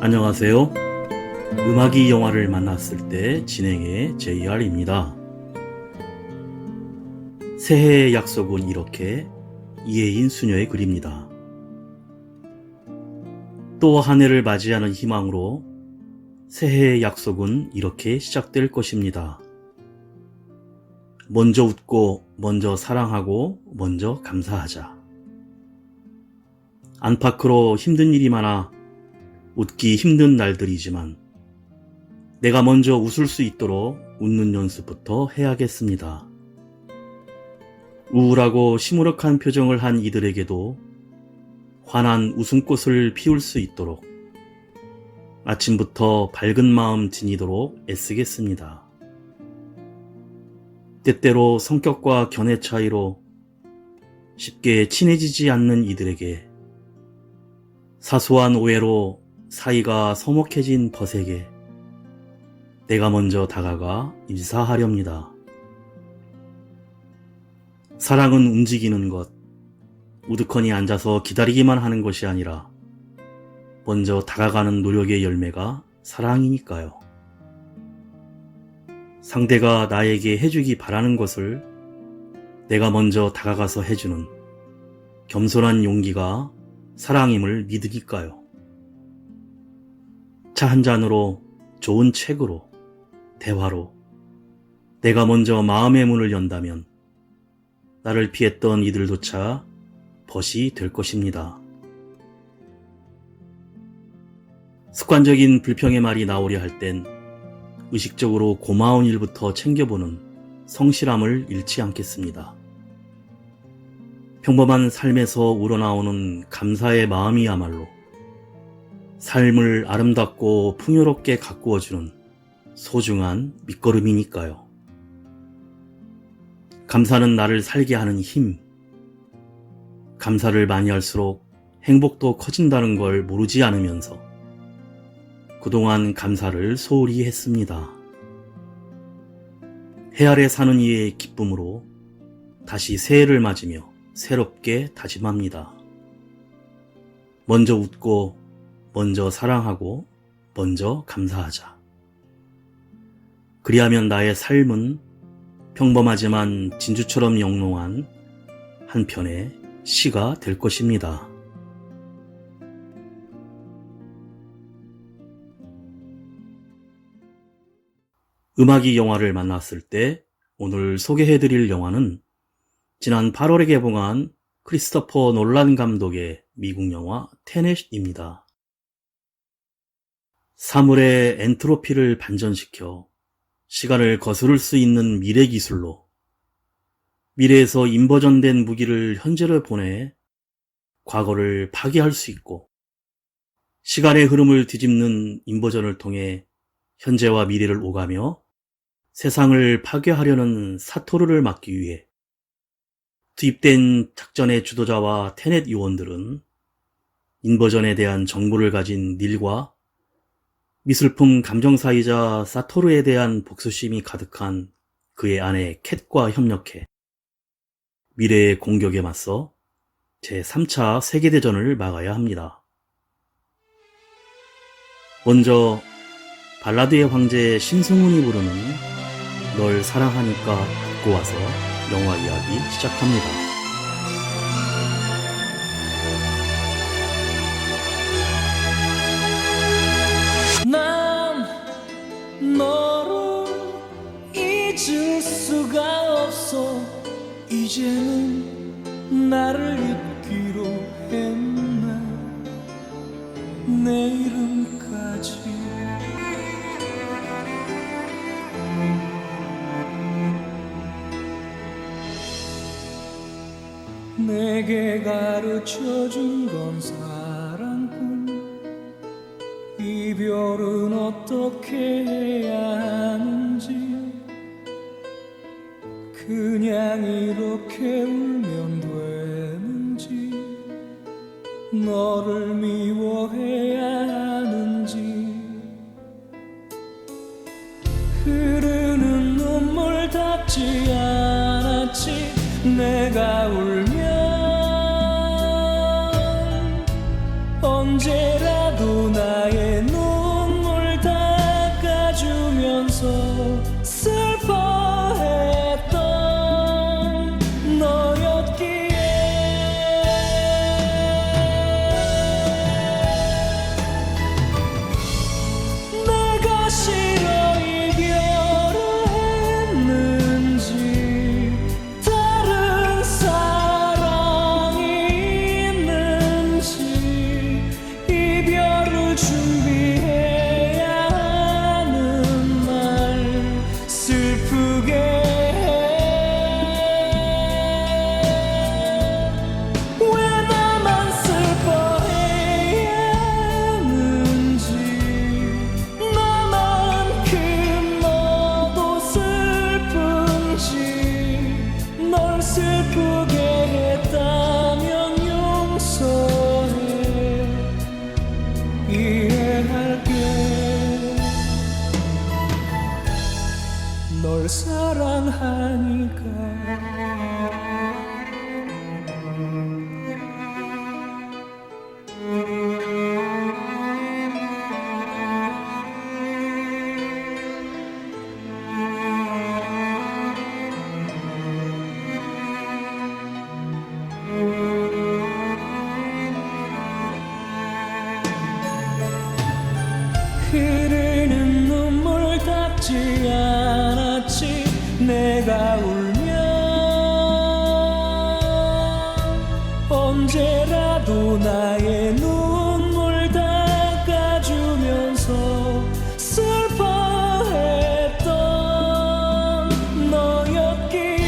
안녕하세요. 음악이 영화를 만났을 때 진행의 JR입니다. 새해의 약속은 이렇게 이혜인 수녀의 글입니다. 또 한 해를 맞이하는 희망으로 새해의 약속은 이렇게 시작될 것입니다. 먼저 웃고, 먼저 사랑하고, 먼저 감사하자. 안팎으로 힘든 일이 많아 웃기 힘든 날들이지만 내가 먼저 웃을 수 있도록 웃는 연습부터 해야겠습니다. 우울하고 시무룩한 표정을 한 이들에게도 환한 웃음꽃을 피울 수 있도록 아침부터 밝은 마음 지니도록 애쓰겠습니다. 때때로 성격과 견해 차이로 쉽게 친해지지 않는 이들에게 사소한 오해로 사이가 서먹해진 벗에게 내가 먼저 다가가 인사하렵니다. 사랑은 움직이는 것, 우두커니 앉아서 기다리기만 하는 것이 아니라 먼저 다가가는 노력의 열매가 사랑이니까요. 상대가 나에게 해주기 바라는 것을 내가 먼저 다가가서 해주는 겸손한 용기가 사랑임을 믿으니까요. 차 한 잔으로, 좋은 책으로, 대화로 내가 먼저 마음의 문을 연다면 나를 피했던 이들조차 벗이 될 것입니다. 습관적인 불평의 말이 나오려 할 땐 의식적으로 고마운 일부터 챙겨보는 성실함을 잃지 않겠습니다. 평범한 삶에서 우러나오는 감사의 마음이야말로 삶을 아름답고 풍요롭게 가꾸어주는 소중한 밑거름이니까요. 감사는 나를 살게 하는 힘. 감사를 많이 할수록 행복도 커진다는 걸 모르지 않으면서 그동안 감사를 소홀히 했습니다. 해 아래 사는 이의 기쁨으로 다시 새해를 맞으며 새롭게 다짐합니다. 먼저 웃고, 먼저 사랑하고, 먼저 감사하자. 그리하면 나의 삶은 평범하지만 진주처럼 영롱한 한 편의 시가 될 것입니다. 음악이 영화를 만났을 때 오늘 소개해드릴 영화는 지난 8월에 개봉한 크리스토퍼 놀란 감독의 미국 영화 테넷입니다. 사물의 엔트로피를 반전시켜 시간을 거스를 수 있는 미래 기술로 미래에서 인버전된 무기를 현재로 보내 과거를 파괴할 수 있고 시간의 흐름을 뒤집는 인버전을 통해 현재와 미래를 오가며 세상을 파괴하려는 사토르를 막기 위해 투입된 작전의 주도자와 테넷 요원들은 인버전에 대한 정보를 가진 닐과 미술품 감정사이자 사토르에 대한 복수심이 가득한 그의 아내 캣과 협력해 미래의 공격에 맞서 제3차 세계대전을 막아야 합니다. 먼저 발라드의 황제 신승훈이 부르는 널 사랑하니까 듣고 와서 영화 이야기 시작합니다. 난 너를 잊을 수가 없어. 이제는 나를 잊기로 했나. 내 이름까지 내게 가르쳐준 건 사랑뿐. 이별은 어떻게 해야 하는지. 그냥 이렇게 울면 되는지. 너를 미워해야 하는지. 흐르는 눈물 닿지 않았지. 내가 울면 언제라도 나의 눈 슬프게 했다면 용서해. 이해할게. 널 사랑하니까. 흐르는 눈물 닦지 않았지. 내가 울면 언제라도 나의 눈물 닦아주면서 슬퍼했던 너였기에.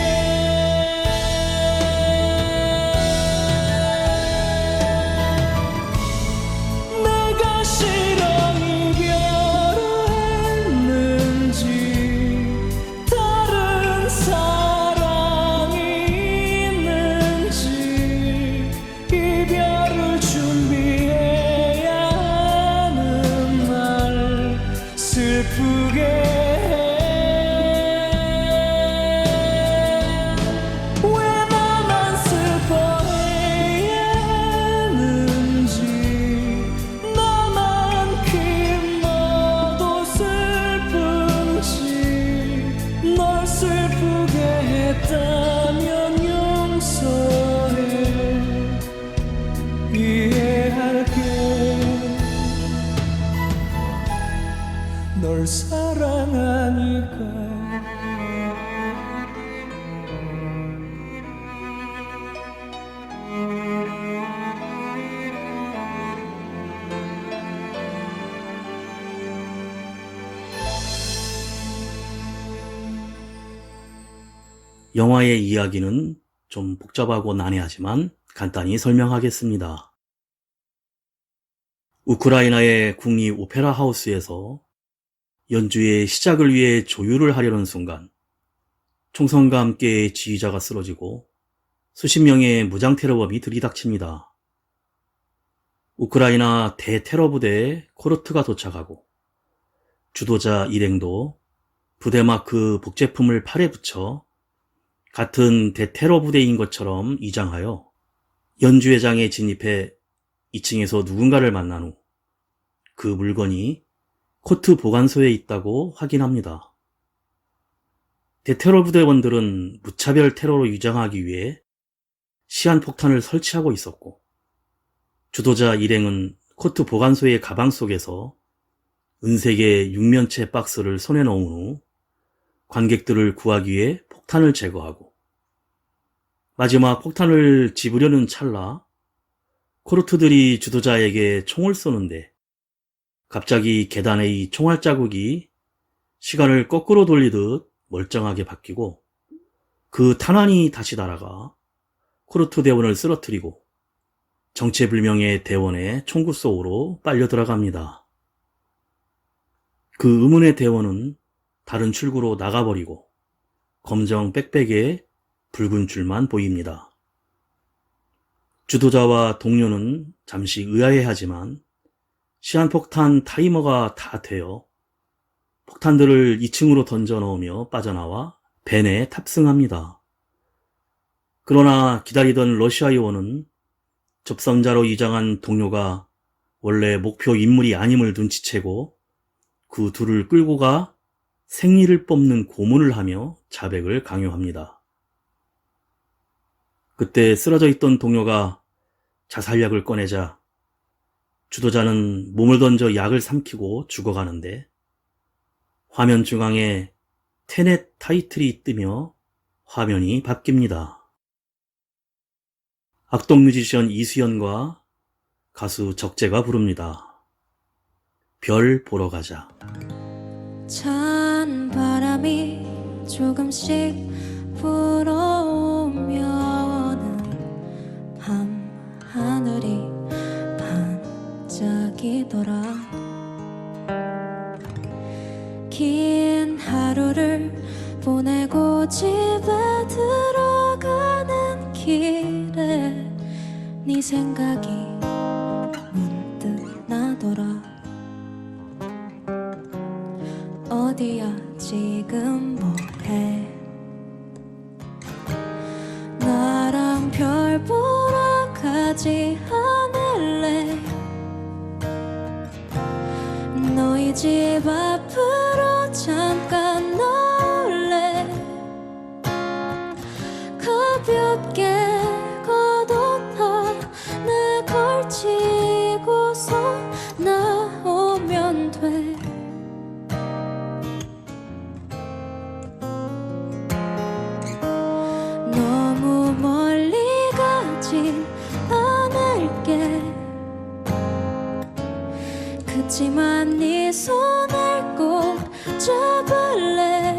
내가 싫어 이별을 했는지 다른 사랑이 있는지 이별을 준비해야 하는 날 슬프게 해. 왜 나만 슬퍼해야 하는지 나만큼 너도 슬픈지. 널 슬프게 했다면 용서해. 이해할게. 널 사랑하니까. 영화의 이야기는 좀 복잡하고 난해하지만 간단히 설명하겠습니다. 우크라이나의 국립 오페라 하우스에서 연주의 시작을 위해 조율을 하려는 순간 총성과 함께 지휘자가 쓰러지고 수십 명의 무장 테러범이 들이닥칩니다. 우크라이나 대테러 부대에 코르트가 도착하고 주도자 일행도 부대마크 복제품을 팔에 붙여 같은 대테러 부대인 것처럼 위장하여 연주회장에 진입해 2층에서 누군가를 만난 후 그 물건이 코트 보관소에 있다고 확인합니다. 대테러 부대원들은 무차별 테러로 위장하기 위해 시한폭탄을 설치하고 있었고 주도자 일행은 코트 보관소의 가방 속에서 은색의 육면체 박스를 손에 넣은 후 관객들을 구하기 위해 폭탄을 제거하고 마지막 폭탄을 집으려는 찰나 코르트들이 주도자에게 총을 쏘는데 갑자기 계단의 총알 자국이 시간을 거꾸로 돌리듯 멀쩡하게 바뀌고 그 탄환이 다시 날아가 코르트 대원을 쓰러뜨리고 정체불명의 대원의 총구 속으로 빨려 들어갑니다. 그 의문의 대원은 다른 출구로 나가버리고 검정 백백에 붉은 줄만 보입니다. 주도자와 동료는 잠시 의아해하지만 시한폭탄 타이머가 다 되어 폭탄들을 2층으로 던져 넣으며 빠져나와 벤에 탑승합니다. 그러나 기다리던 러시아 요원은 접선자로 위장한 동료가 원래 목표 인물이 아님을 눈치채고 그 둘을 끌고 가 생리를 뽑는 고문을 하며 자백을 강요합니다. 그때 쓰러져 있던 동료가 자살약을 꺼내자 주도자는 몸을 던져 약을 삼키고 죽어가는데 화면 중앙에 테넷 타이틀이 뜨며 화면이 바뀝니다. 악동 뮤지션 이수연과 가수 적재가 부릅니다. 별 보러 가자. 찬 바람이 조금씩 불어오면은 밤 하늘이 반짝이더라. 긴 하루를 보내고 집에 들어가 길에 네 생각이 문득 나더라. 어디야 지금 뭐해? 나랑 별 보러 가지 않을래? 너희 집 앞으로 잠깐 나올래? 가볍게 걷어 나 걸치고서 나오면 돼. 너무 멀리 가진 않을게. 그치만 네 손을 꼭 잡을래.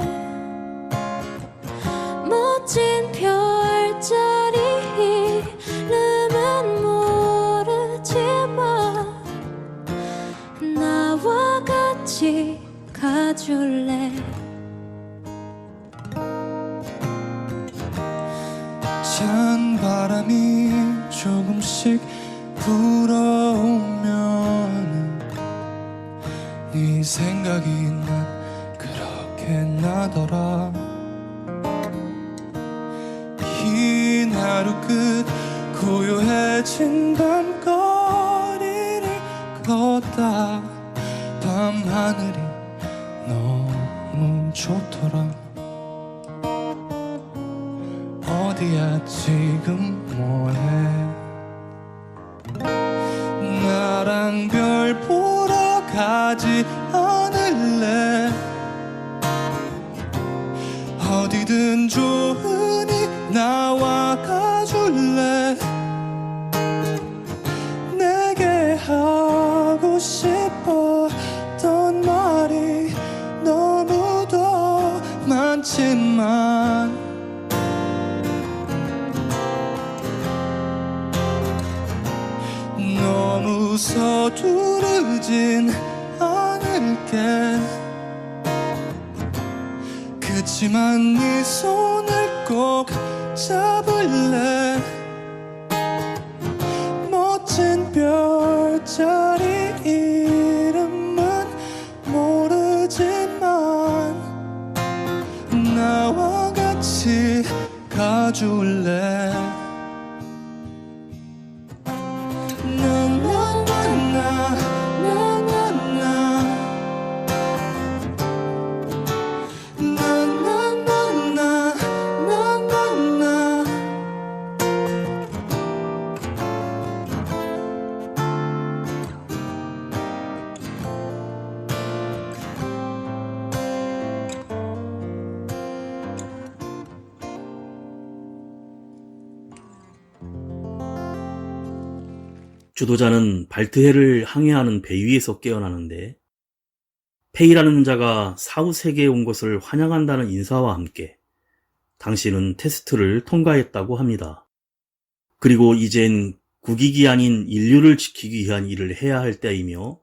멋진 별자리 이름은 모르지만 나와 같이 가줄래. 찬 바람이 조금씩 불어오면 네 생각이 난 그렇게 나더라. 긴 하루 끝 고요해진 밤거리를 걷다 밤하늘이 너무 좋더라. 어디야 지금 뭐해? 나랑 별 보러 가지 않을래? 어디든 좋으니 나와 가줄래? 내게 하고 싶었던 말이 너무도 많지만 너무 서두르진 않을게. 그치만 네 손을 꼭 잡을래. 멋진 별자리 이름은 모르지만 나와 같이 가줄래. 주도자는 발트해를 항해하는 배 위에서 깨어나는데 페이라는 자가 사후세계에 온 것을 환영한다는 인사와 함께 당신은 테스트를 통과했다고 합니다. 그리고 이젠 국익이 아닌 인류를 지키기 위한 일을 해야 할 때이며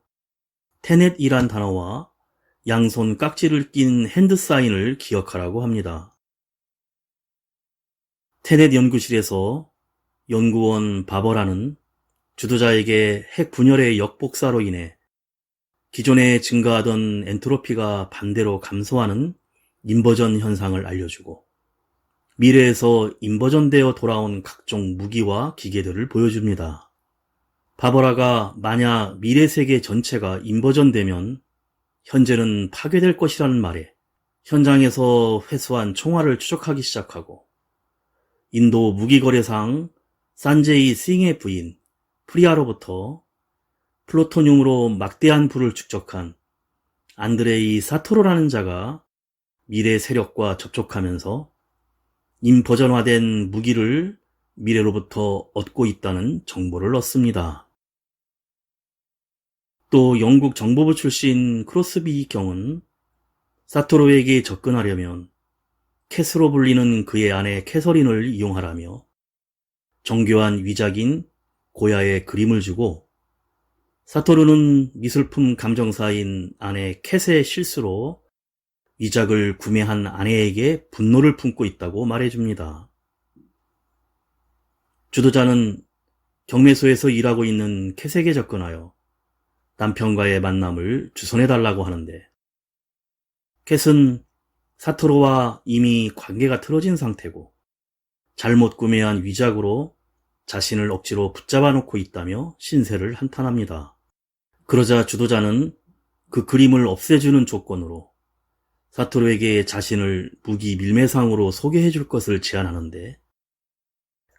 테넷이란 단어와 양손 깍지를 낀 핸드사인을 기억하라고 합니다. 테넷 연구실에서 연구원 바버라는 주도자에게 핵 분열의 역복사로 인해 기존에 증가하던 엔트로피가 반대로 감소하는 인버전 현상을 알려주고 미래에서 인버전되어 돌아온 각종 무기와 기계들을 보여줍니다. 바버라가 만약 미래 세계 전체가 인버전되면 현재는 파괴될 것이라는 말에 현장에서 회수한 총알을 추적하기 시작하고 인도 무기거래상 산제이 싱의 부인 프리아로부터 플루토늄으로 막대한 부를 축적한 안드레이 사토로라는 자가 미래 세력과 접촉하면서 인버전화된 무기를 미래로부터 얻고 있다는 정보를 얻습니다. 또 영국 정보부 출신 크로스비 경은 사토로에게 접근하려면 캐스로 불리는 그의 아내 캐서린을 이용하라며 정교한 위작인 고야의 그림을 주고 사토루는 미술품 감정사인 아내 캣의 실수로 위작을 구매한 아내에게 분노를 품고 있다고 말해줍니다. 주도자는 경매소에서 일하고 있는 캣에게 접근하여 남편과의 만남을 주선해달라고 하는데, 캣은 사토루와 이미 관계가 틀어진 상태고 잘못 구매한 위작으로 자신을 억지로 붙잡아 놓고 있다며 신세를 한탄합니다. 그러자 주도자는 그 그림을 없애주는 조건으로 사토루에게 자신을 무기 밀매상으로 소개해 줄 것을 제안하는데,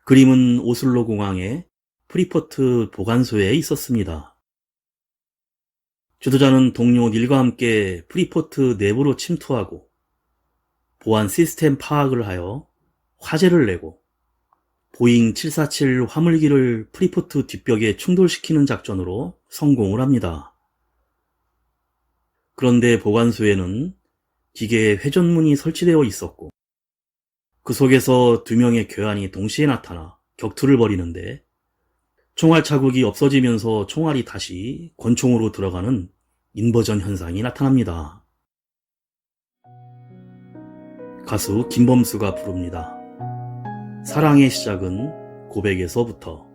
그림은 오슬로 공항의 프리포트 보관소에 있었습니다. 주도자는 동료 닐과 함께 프리포트 내부로 침투하고 보안 시스템 파악을 하여 화재를 내고 보잉 747 화물기를 프리포트 뒷벽에 충돌시키는 작전으로 성공을 합니다. 그런데 보관소에는 기계에 회전문이 설치되어 있었고 그 속에서 2명의 괴한이 동시에 나타나 격투를 벌이는데, 총알 자국이 없어지면서 총알이 다시 권총으로 들어가는 인버전 현상이 나타납니다. 가수 김범수가 부릅니다. 사랑의 시작은 고백에서부터.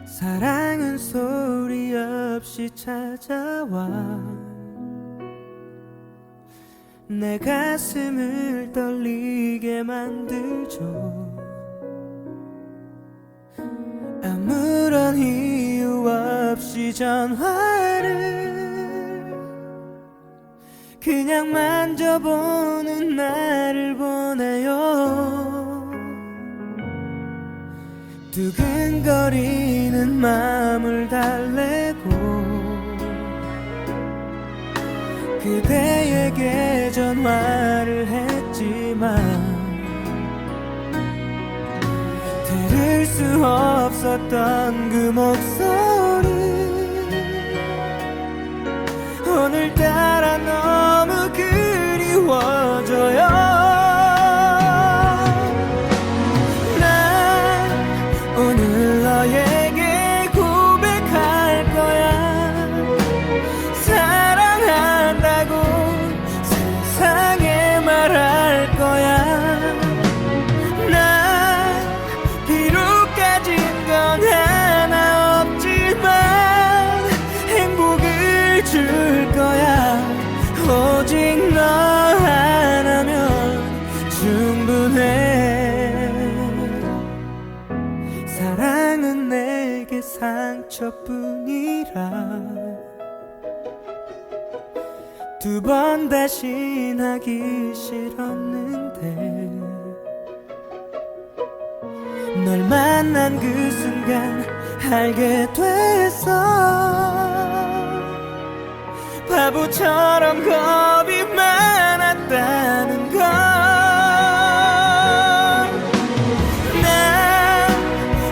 사랑은 소리 없이 찾아와 내 가슴을 떨리게 만들죠. 아무런 이유 없이 전화를 그냥 만져보는 나를 보내요. 두근거리는 마음을 달래고 그대에게 전화를 했지만 들을 수 없었던 그 목소리 오늘따라 너무 그리워져요. 오늘 너에게 고백할 거야. 사랑한다고 세상에 말할 거야. 난 비록 가진 건 하나 없지만 행복을 줄 거야. 오직 너 하나면 충분해. 사랑은 내게 상처뿐이라 2번 다신 하기 싫었는데 널 만난 그 순간 알게 됐어. 바보처럼 겁이 많았다는 걸.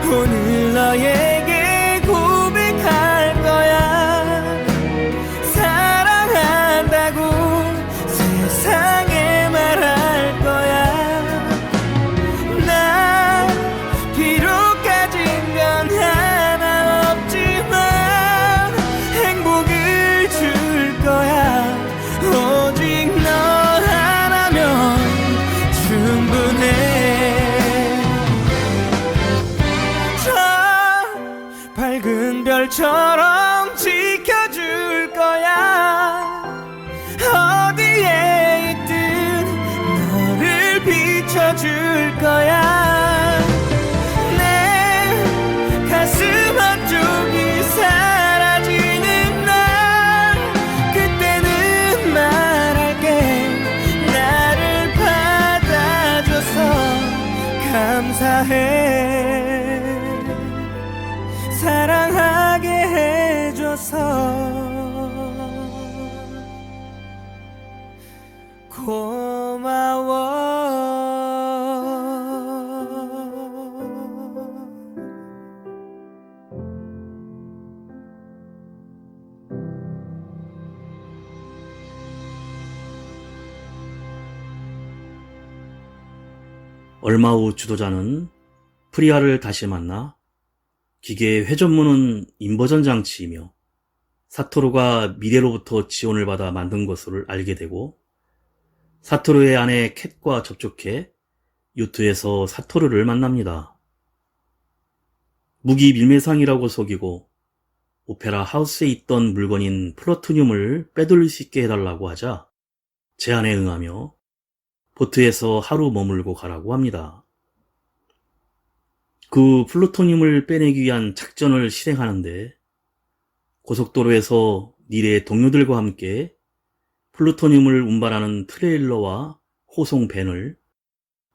오늘 너에게 고백할 거야. 사랑한다고 세상에 말할 거야. 난 비록 가진 건 하나 없지만 행복을 줄 거야. 오직 너 하나면 충분해. 밝은 별처럼 지켜줄 거야. 어디에 있든 너를 비춰줄 거야. 내 가슴 한쪽이 사라지는 날 그때는 말할게. 나를 받아줘서 감사해. 사랑하게 해줘서 고마워. 얼마 후 주도자는 프리아를 다시 만나 기계의 회전문은 인버전 장치이며 사토루가 미래로부터 지원을 받아 만든 것을 알게 되고 사토루의 아내 캣과 접촉해 요트에서 사토루를 만납니다. 무기 밀매상이라고 속이고 오페라 하우스에 있던 물건인 플루토늄을 빼돌릴 수 있게 해달라고 하자 제안에 응하며 보트에서 하루 머물고 가라고 합니다. 그 플루토늄을 빼내기 위한 작전을 실행하는데 고속도로에서 닐의 동료들과 함께 플루토늄을 운반하는 트레일러와 호송 밴을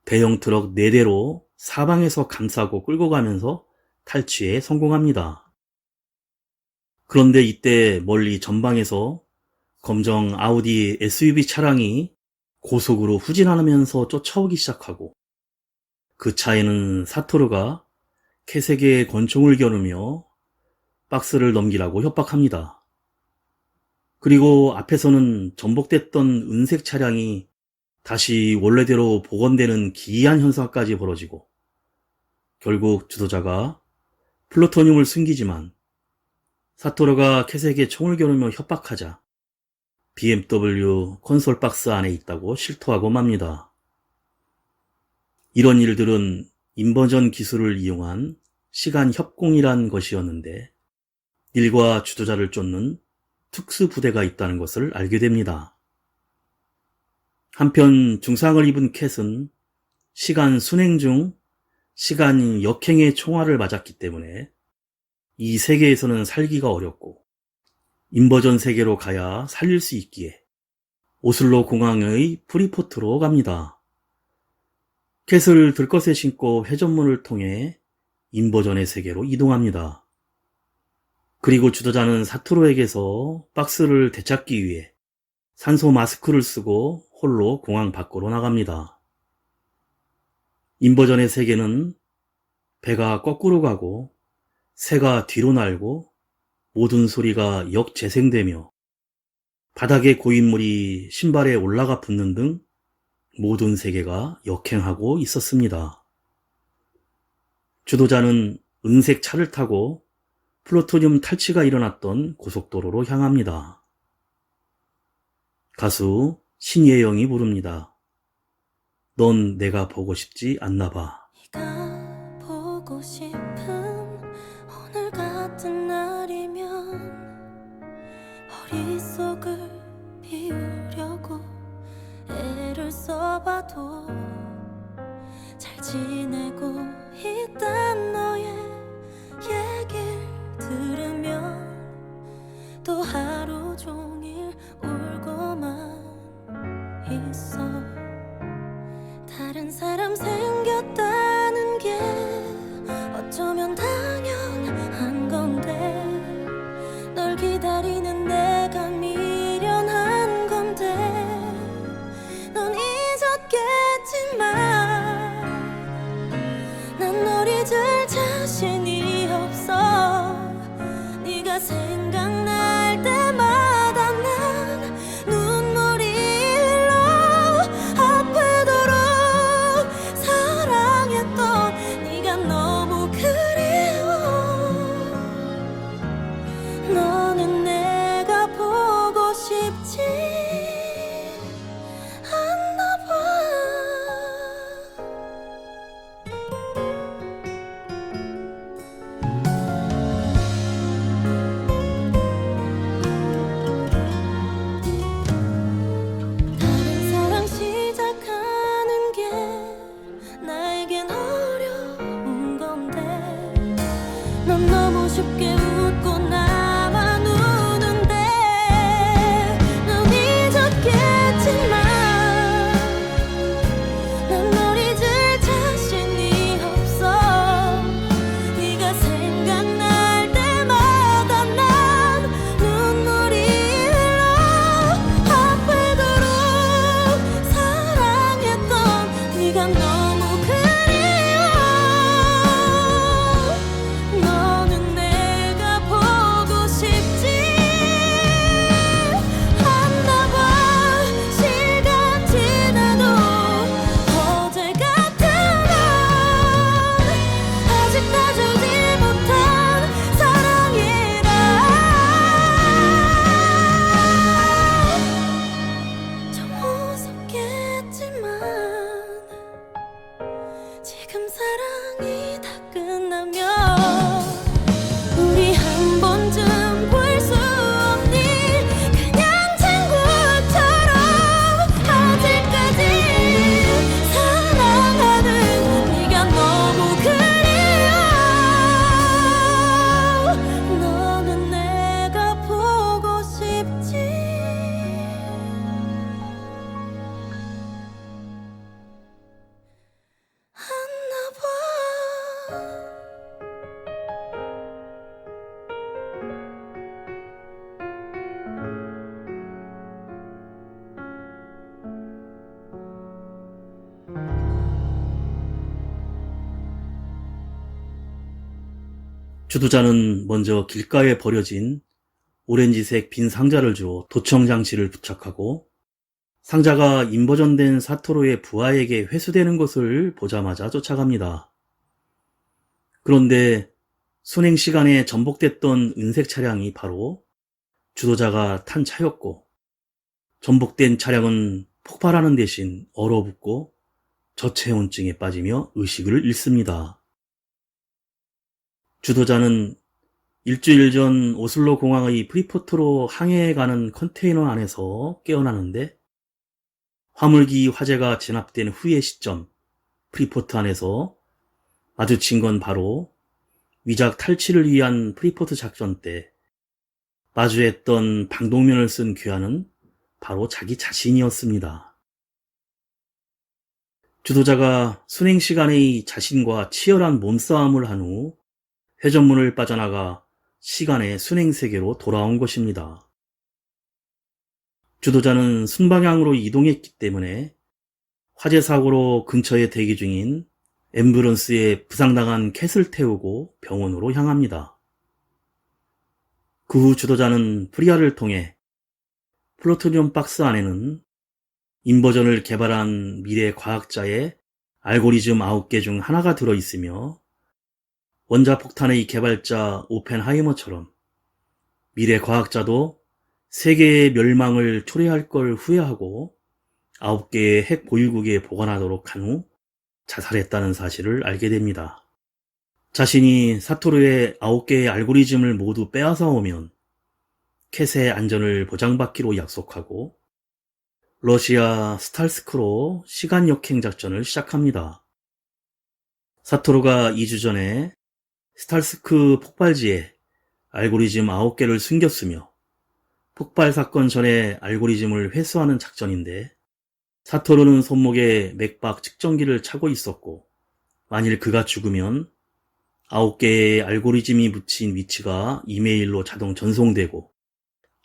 대형 트럭 4대로 사방에서 감싸고 끌고 가면서 탈취에 성공합니다. 그런데 이때 멀리 전방에서 검정 아우디 SUV 차량이 고속으로 후진하면서 쫓아오기 시작하고 그 차에는 사토루가 캣에게 권총을 겨누며 박스를 넘기라고 협박합니다. 그리고 앞에서는 전복됐던 은색 차량이 다시 원래대로 복원되는 기이한 현상까지 벌어지고 결국 주도자가 플루토늄을 숨기지만 사토루가 캣에게 총을 겨누며 협박하자 BMW 콘솔 박스 안에 있다고 실토하고 맙니다. 이런 일들은 인버전 기술을 이용한 시간 협공이란 것이었는데 닐과 주도자를 쫓는 특수부대가 있다는 것을 알게 됩니다. 한편 중상을 입은 캣은 시간 순행 중 시간 역행의 총알을 맞았기 때문에 이 세계에서는 살기가 어렵고 인버전 세계로 가야 살릴 수 있기에 오슬로 공항의 프리포트로 갑니다. 캣을 들것에 신고 회전문을 통해 인버전의 세계로 이동합니다. 그리고 주도자는 사토루에게서 박스를 되찾기 위해 산소 마스크를 쓰고 홀로 공항 밖으로 나갑니다. 인버전의 세계는 배가 거꾸로 가고 새가 뒤로 날고 모든 소리가 역재생되며 바닥에 고인물이 신발에 올라가 붙는 등 모든 세계가 역행하고 있었습니다. 주도자는 은색 차를 타고 플루토늄 탈취가 일어났던 고속도로로 향합니다. 가수 신예영이 부릅니다. 넌 내가 보고 싶지 않나 봐. 네가 보고 싶은 오늘 같은 날이면 머릿속을 비우려고 애를 써봐도 잘 지내고 있단 너의 얘길 들으면 또 하루 종일 울고만 있어. 다른 사람 생겼다는 게 어쩌면 당연한 건데 널 기다리는 내가 미련한 건데 넌 잊었겠지만 난 널 잊을 자신이 없어. 네가 생각날 때마다 난 눈물이 흘러. 주도자는 먼저 길가에 버려진 오렌지색 빈 상자를 주어 도청 장치를 부착하고 상자가 인버전된 사토루의 부하에게 회수되는 것을 보자마자 쫓아갑니다. 그런데 순행 시간에 전복됐던 은색 차량이 바로 주도자가 탄 차였고 전복된 차량은 폭발하는 대신 얼어붙고 저체온증에 빠지며 의식을 잃습니다. 주도자는 일주일 전 오슬로 공항의 프리포트로 항해해 가는 컨테이너 안에서 깨어나는데 화물기 화재가 진압된 후의 시점 프리포트 안에서 마주친 건 바로 위작 탈취를 위한 프리포트 작전 때 마주했던 방독면을 쓴 괴한은 바로 자기 자신이었습니다. 주도자가 순행 시간의 자신과 치열한 몸싸움을 한 후 회전문을 빠져나가 시간의 순행 세계로 돌아온 것입니다. 주도자는 순방향으로 이동했기 때문에 화재 사고로 근처에 대기 중인 앰뷸런스에 부상당한 캣을 태우고 병원으로 향합니다. 그 후 주도자는 프리아를 통해 플루토늄 박스 안에는 인버전을 개발한 미래 과학자의 알고리즘 9개 중 하나가 들어있으며 원자폭탄의 개발자 오펜하이머처럼 미래 과학자도 세계의 멸망을 초래할 걸 후회하고 9개의 핵 보유국에 보관하도록 한 후 자살했다는 사실을 알게 됩니다. 자신이 사토루의 9개의 알고리즘을 모두 빼앗아 오면 캣의 안전을 보장받기로 약속하고 러시아 스탈스크로 시간 역행 작전을 시작합니다. 사토루가 2주 전에 스탈스크 폭발지에 알고리즘 9개를 숨겼으며 폭발 사건 전에 알고리즘을 회수하는 작전인데 사토루는 손목에 맥박 측정기를 차고 있었고 만일 그가 죽으면 9개의 알고리즘이 묻힌 위치가 이메일로 자동 전송되고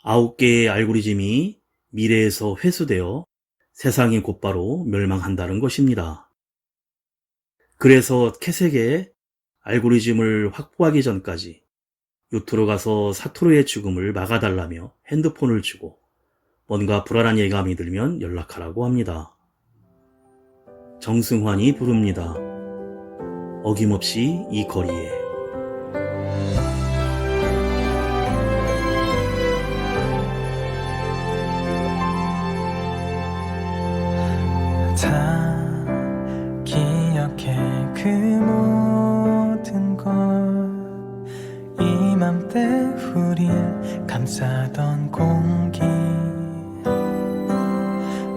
9개의 알고리즘이 미래에서 회수되어 세상이 곧바로 멸망한다는 것입니다. 그래서 캣에게 알고리즘을 확보하기 전까지 요트로 가서 사토루의 죽음을 막아달라며 핸드폰을 주고 뭔가 불안한 예감이 들면 연락하라고 합니다. 정승환이 부릅니다. 어김없이 이 거리에. 다 기억해 그 모든 걸 이맘때 우릴 감싸던 공기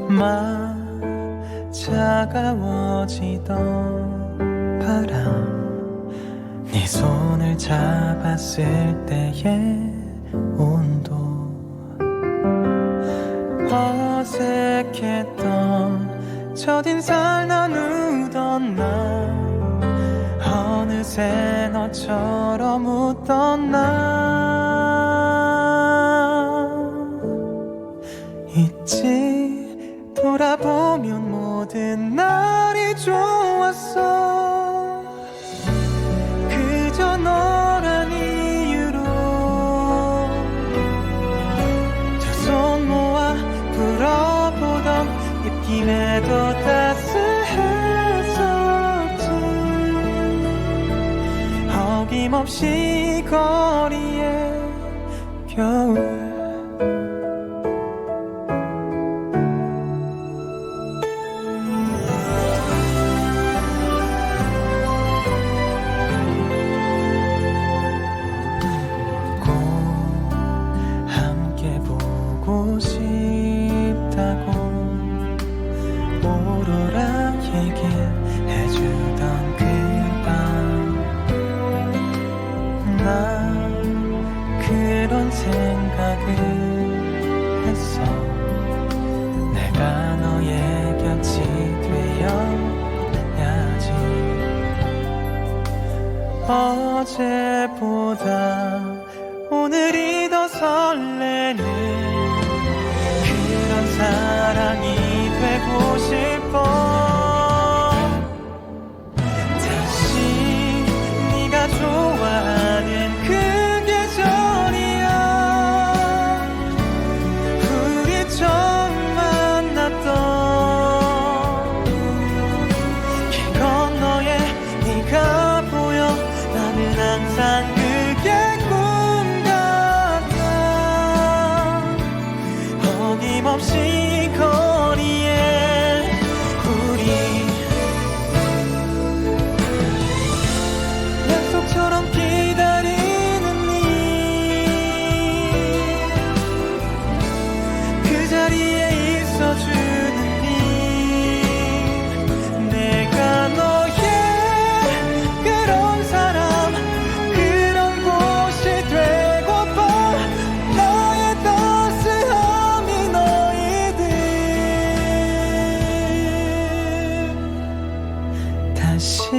막 차가워지던 바람 네 손을 잡았을 때의 온도 어색했던 첫인상 나누던 날 어느새 너처럼 웃던 날 있지 돌아보면 모든 날이 좋았어 그저 너란 이유로 두 손 모아 불어보던 입김에도 따스했었지 어김없이 거리에 겨울 싶다고 오로라 얘기해주던 그 밤 난 그런 생각을 했어 내가 너의 곁이 되어야지 어제보다 오늘이 더 설레는 그런 사랑이 되고 싶어 다시 네가 좋아하는 어김없이 거리에 우리 약속처럼 기다리는 그 자리에 있어주는 내가 너의 그런 사람 그런 곳이 되고파 나의 따스함이 너희들 다시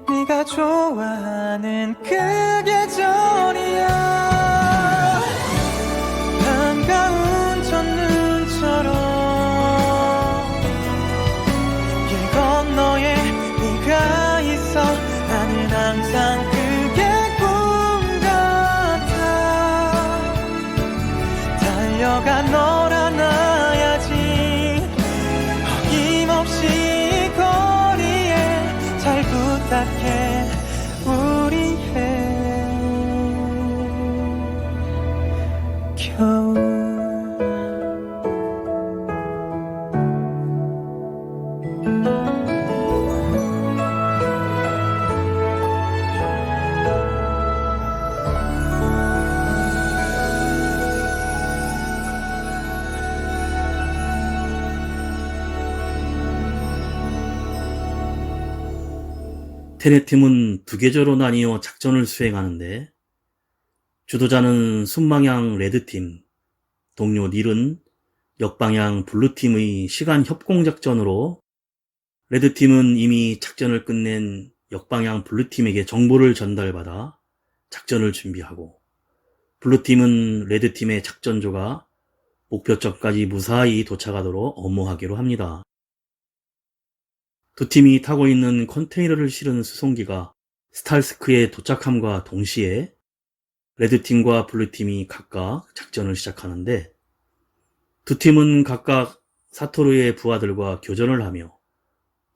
네가 좋아하는 그 계절이야 반가운 첫눈처럼 길 건너에 네가 있어 나는 항상 그게 꿈 같아 달려가 널 안아야지 어김없이 이 거리에 잘 부탁해 우리의 겨울 테넷팀은 두 계절로 나뉘어 작전을 수행하는데 주도자는 순방향 레드팀, 동료 닐은 역방향 블루팀의 시간 협공 작전으로 레드팀은 이미 작전을 끝낸 역방향 블루팀에게 정보를 전달받아 작전을 준비하고 블루팀은 레드팀의 작전조가 목표점까지 무사히 도착하도록 업무하기로 합니다. 두 팀이 타고 있는 컨테이너를 실은 수송기가 스탈스크에 도착함과 동시에 레드팀과 블루팀이 각각 작전을 시작하는데 두 팀은 각각 사토루의 부하들과 교전을 하며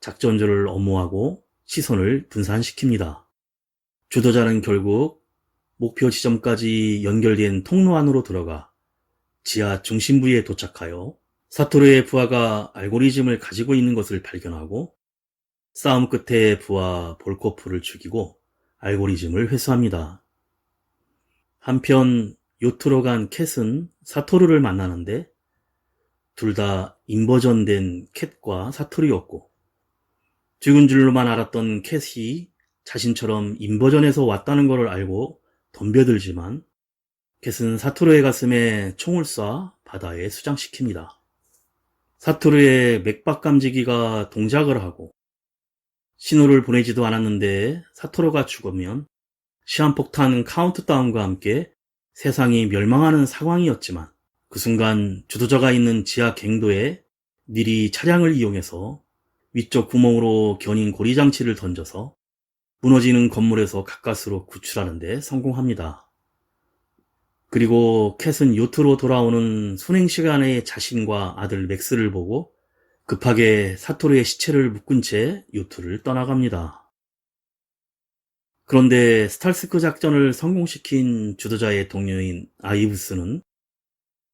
작전조를 업무하고 시선을 분산시킵니다. 주도자는 결국 목표 지점까지 연결된 통로 안으로 들어가 지하 중심부에 도착하여 사토루의 부하가 알고리즘을 가지고 있는 것을 발견하고 싸움 끝에 부하 볼코프를 죽이고 알고리즘을 회수합니다. 한편 요트로 간 캣은 사토루를 만나는데 둘 다 인버전된 캣과 사토루였고 죽은 줄로만 알았던 캣이 자신처럼 인버전에서 왔다는 것을 알고 덤벼들지만 캣은 사토루의 가슴에 총을 쏴 바다에 수장시킵니다. 사토루의 맥박 감지기가 동작을 하고 신호를 보내지도 않았는데 사토루가 죽으면 시한폭탄 카운트다운과 함께 세상이 멸망하는 상황이었지만 그 순간 주도자가 있는 지하 갱도에 닐이 차량을 이용해서 위쪽 구멍으로 견인 고리장치를 던져서 무너지는 건물에서 가까스로 구출하는 데 성공합니다. 그리고 캣은 요트로 돌아오는 순행 시간에 자신과 아들 맥스를 보고 급하게 사토루의 시체를 묶은 채 요트를 떠나갑니다. 그런데 스탈스크 작전을 성공시킨 주도자의 동료인 아이브스는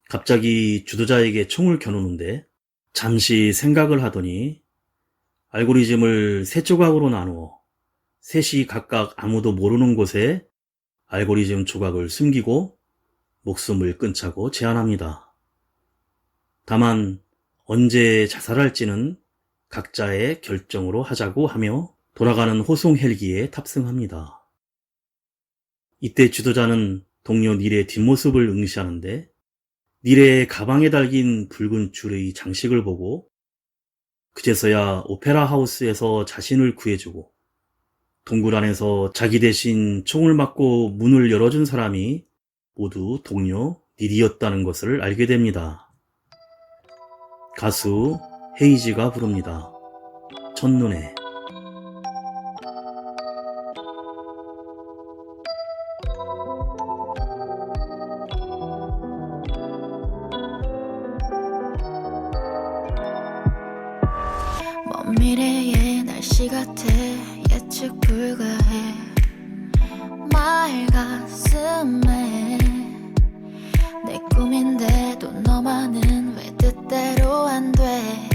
갑자기 주도자에게 총을 겨누는데 잠시 생각을 하더니 알고리즘을 세 조각으로 나누어 셋이 각각 아무도 모르는 곳에 알고리즘 조각을 숨기고 목숨을 끊자고 제안합니다. 다만 언제 자살할지는 각자의 결정으로 하자고 하며 돌아가는 호송 헬기에 탑승합니다. 이때 주도자는 동료 닐의 뒷모습을 응시하는데 닐의 가방에 달긴 붉은 줄의 장식을 보고 그제서야 오페라 하우스에서 자신을 구해주고 동굴 안에서 자기 대신 총을 맞고 문을 열어준 사람이 모두 동료 닐이었다는 것을 알게 됩니다. 가수 헤이지가 부릅니다. 첫눈에. 먼 미래의 날씨 같아 예측 불가해 말 가슴에 내 꿈인데도 너만은 왜 뜻대로 안 돼.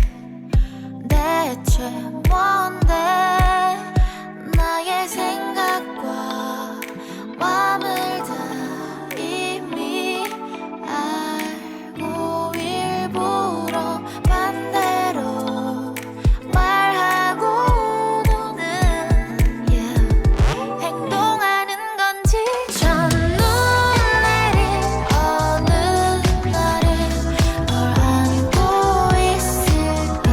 대체 뭔데 나의 생각과 마음을 다 이미 알고 일부러 반대로 말하고 너는 행동하는 건지. 첫눈 내린 어느 날은 널 안고 있을까.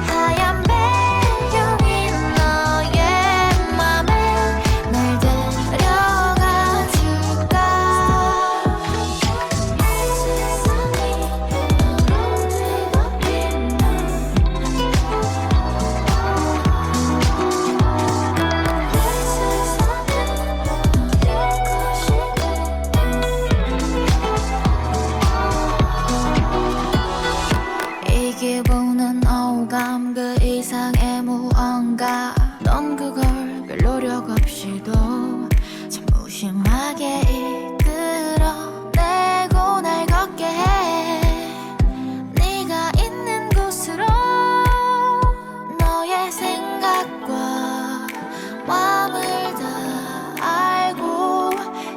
하얀 배경인 너의 맘에 날 데려가 줄까. 세상이 너로 이 기분은 오감 그 이상의 무언가. 넌 그걸 별 노력 없이도 참 무심하게 이끌어내고 날 걷게 해. 네가 있는 곳으로 너의 생각과 마음을 다 알고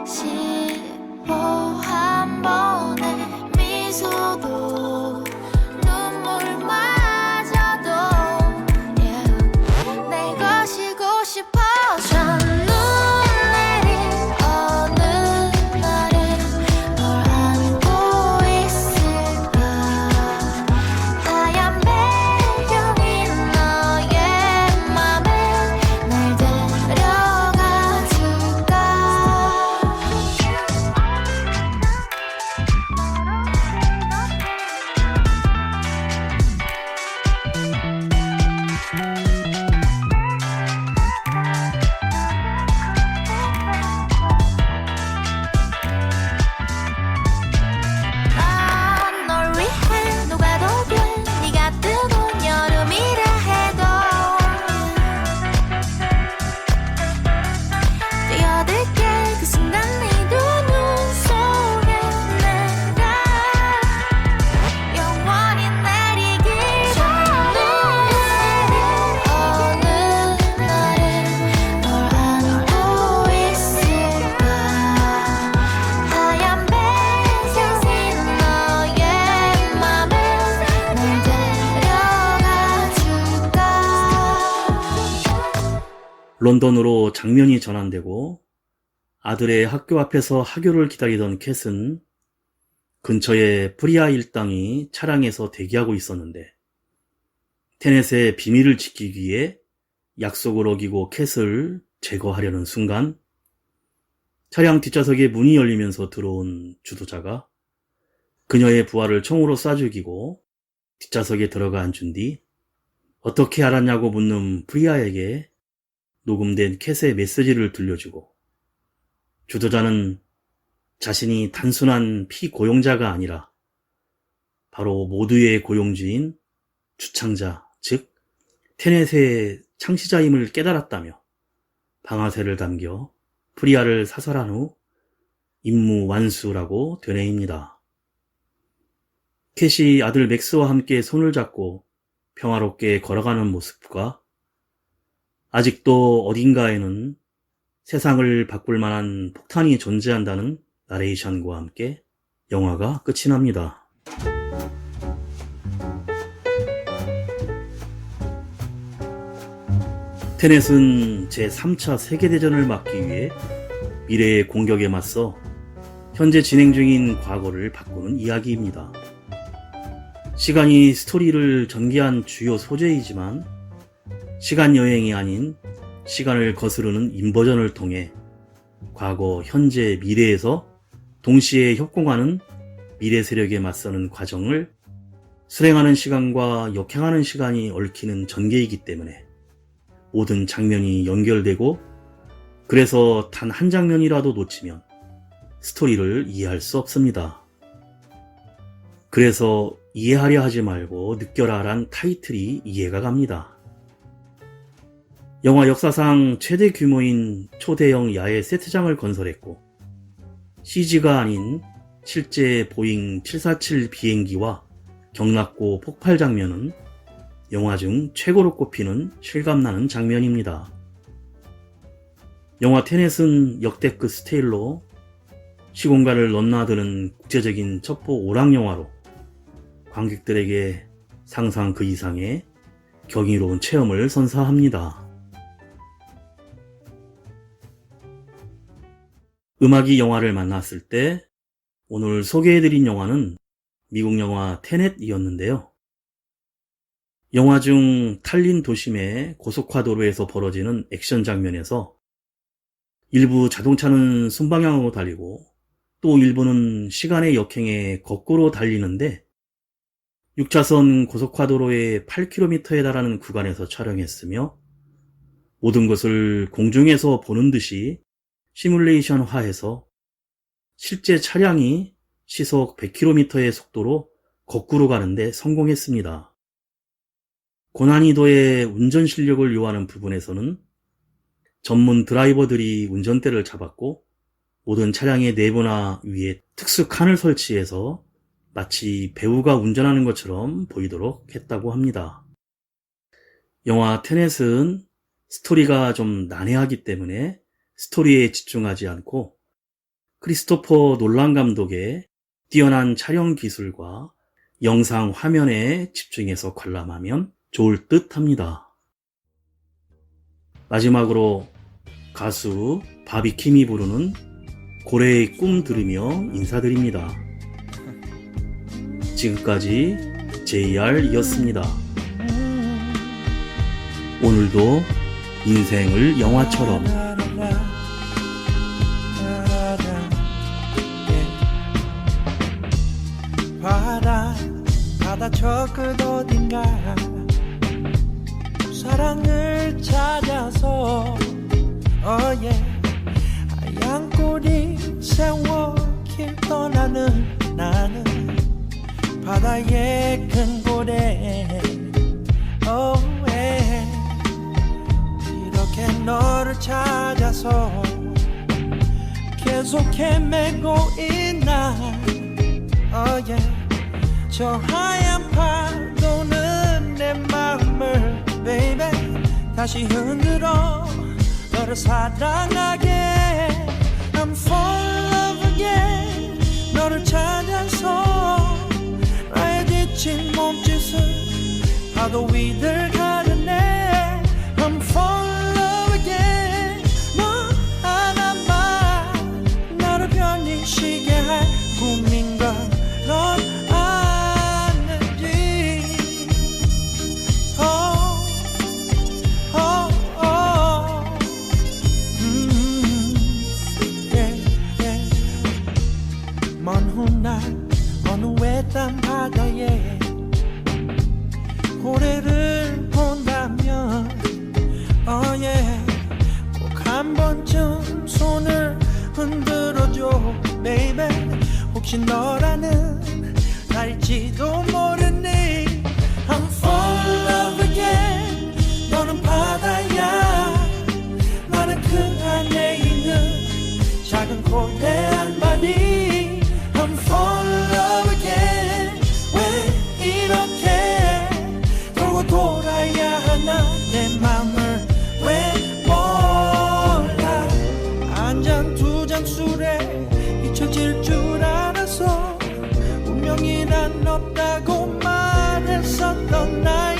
싶어. 한 번의 미소도 눈물마저도 내 것이고 싶어. 첫눈 내린 어느 날은 널 안고 있을까. 하얀 배경인 너의 맘에 날 데려가 줄까. 난 널 위해 녹아도 돼. 네가 뜨거운 여름이라 해도 뛰어들게 그 순간 네 두 눈 속에 내가 영원히 내리길. 첫눈 내린 어느 날은 널 안고 있을까. 하얀 배경인 너의 맘에 날 데려가 줄까. 런던으로 장면이 전환되고 아들의 학교 앞에서 하교를 기다리던 캣은 근처에 프리아 일당이 차량에서 대기하고 있었는데 테넷의 비밀을 지키기 위해 약속을 어기고 캣을 제거하려는 순간 차량 뒷좌석에 문이 열리면서 들어온 주도자가 그녀의 부하를 총으로 쏴 죽이고 뒷좌석에 들어가 앉은 뒤 어떻게 알았냐고 묻는 프리아에게 녹음된 캣의 메시지를 들려주고 주도자는 자신이 단순한 피고용자가 아니라 바로 모두의 고용주인 주창자, 즉 테넷의 창시자임을 깨달았다며 방아쇠를 감겨 프리아를 사살한 후 임무 완수라고 되뇌입니다. 캣이 아들 맥스와 함께 손을 잡고 평화롭게 걸어가는 모습과 아직도 어딘가에는 세상을 바꿀 만한 폭탄이 존재한다는 나레이션과 함께 영화가 끝이 납니다. 테넷은 제3차 세계대전을 막기 위해 미래의 공격에 맞서 현재 진행 중인 과거를 바꾸는 이야기입니다. 시간이 스토리를 전개한 주요 소재이지만 시간 여행이 아닌 시간을 거스르는 인버전을 통해 과거, 현재, 미래에서 동시에 협공하는 미래 세력에 맞서는 과정을 수행하는 시간과 역행하는 시간이 얽히는 전개이기 때문에 모든 장면이 연결되고 그래서 단 한 장면이라도 놓치면 스토리를 이해할 수 없습니다. 그래서 이해하려 하지 말고 느껴라란 타이틀이 이해가 갑니다. 영화 역사상 최대 규모인 초대형 야외 세트장을 건설했고 CG가 아닌 실제 보잉 747 비행기와 경납고 폭발 장면은 영화 중 최고로 꼽히는 실감나는 장면입니다. 영화 테넷은 역대급 스케일로 시공간을 넘나드는 국제적인 첩보 오락영화로 관객들에게 상상 그 이상의 경이로운 체험을 선사합니다. 음악이 영화를 만났을 때 오늘 소개해드린 영화는 미국 영화 테넷이었는데요. 영화 중 탈린 도심의 고속화도로에서 벌어지는 액션 장면에서 일부 자동차는 순방향으로 달리고 또 일부는 시간의 역행에 거꾸로 달리는데 6차선 고속화도로의 8km에 달하는 구간에서 촬영했으며 모든 것을 공중에서 보는 듯이 시뮬레이션화해서 실제 차량이 시속 100km의 속도로 거꾸로 가는데 성공했습니다. 고난이도의 운전 실력을 요하는 부분에서는 전문 드라이버들이 운전대를 잡았고 모든 차량의 내부나 위에 특수 칸을 설치해서 마치 배우가 운전하는 것처럼 보이도록 했다고 합니다. 영화 테넷은 스토리가 좀 난해하기 때문에 스토리에 집중하지 않고 크리스토퍼 놀란 감독의 뛰어난 촬영 기술과 영상 화면에 집중해서 관람하면 좋을 듯 합니다. 마지막으로 가수 바비킴이 부르는 고래의 꿈 들으며 인사드립니다. 지금까지 JR이었습니다. 오늘도 인생을 영화처럼 바다 저 끝 어딘가 사랑을 찾아서 하얀 꼬리 세워 길 떠나는 나는 바다의 큰 고래 이렇게 너를 찾아서 계속 헤매고 있나 저 하얀 파도는 내 마음을 baby 다시 흔들어 너를 사랑하게 I'm fall in love again 너를 찾아서 나의 지친 몸짓을 파도 위를 가르네 I'm fall in love again 너 하나만 나를 편히 쉬게 할 꿈인 걸 넌 아는지 먼 훗날 어느 외딴 바다에 고래를 본다면 꼭 한 번쯤 손을 흔들어줘 baby 혹시 너라는 날지도 모르니 I'm fall in love again 너는 바다야 나는 그 안에 있는 작은 고래 한 마리 I'm fall in love again 왜 이렇게 돌고 돌아야 하나 내 맘을 왜 몰라 한 잔 두 잔 술에 잊혀질 줄 알아서 운명이란 없다고 말했었던 날